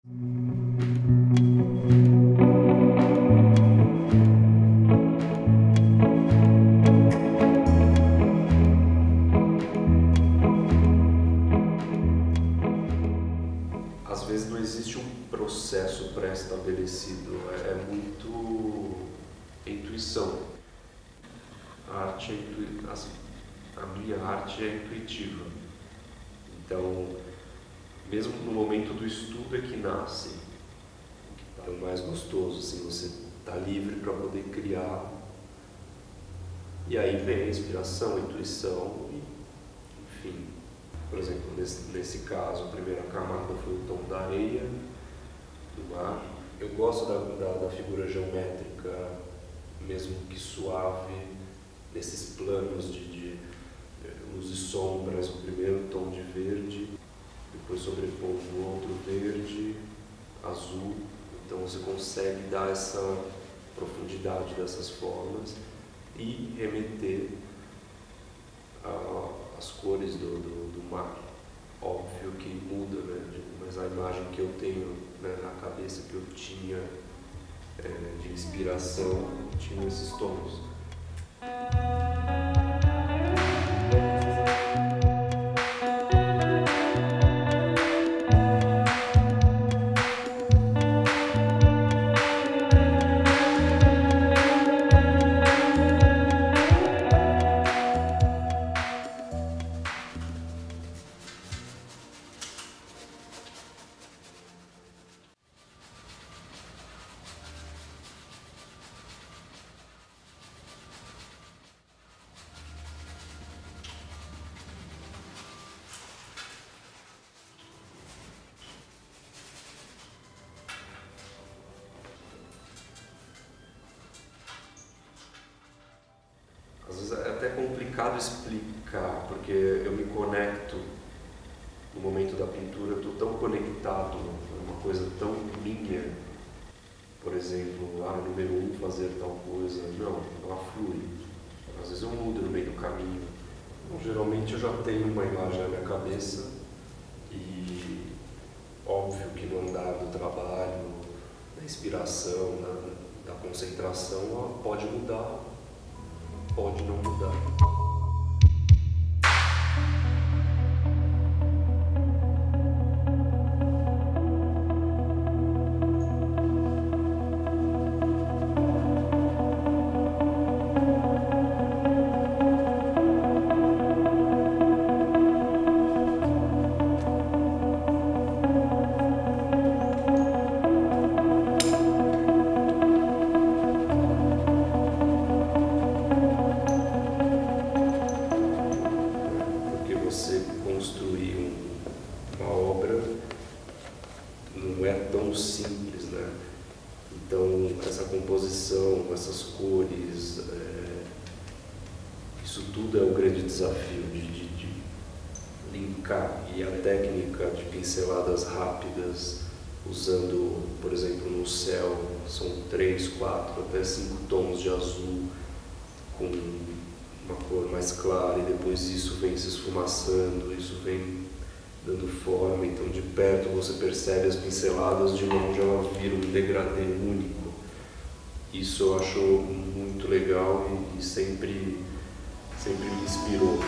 Às vezes não existe um processo pré-estabelecido, é muito intuição. A arte a minha arte é intuitiva. Então, mesmo no momento do estudo é que nasce, é o mais gostoso, assim, você está livre para poder criar. E aí vem a inspiração, a intuição, enfim. Por exemplo, nesse caso, a primeira camada foi o tom da areia, do mar. Eu gosto da figura geométrica, mesmo que suave, nesses planos de luz e sombras, o primeiro tom de verde, depois sobrepondo o outro verde, azul. Então você consegue dar essa profundidade dessas formas e remeter as cores do mar. Óbvio que muda, né? Mas a imagem que eu tenho, né, na cabeça, que eu tinha de inspiração, tinha esses tons. Às vezes é até complicado explicar, porque eu me conecto no momento da pintura, eu estou tão conectado, é uma coisa tão minha. Por exemplo, número 1, fazer tal coisa. Não, ela flui. Às vezes eu mudo no meio do caminho. Então, geralmente eu já tenho uma imagem na minha cabeça e óbvio que no andar do trabalho, da inspiração, da concentração, ela pode mudar, pode não mudar. Você construir uma obra não é tão simples, né? Então, essa composição, essas cores, isso tudo é um grande desafio de linkar. E a técnica de pinceladas rápidas, usando, por exemplo, no céu, são 3, 4, até 5 tons de azul, com uma cor mais clara, e depois isso vem se esfumaçando, isso vem dando forma. Então de perto você percebe as pinceladas, de longe ela vira um degradê único. Isso eu acho muito legal e sempre me inspirou.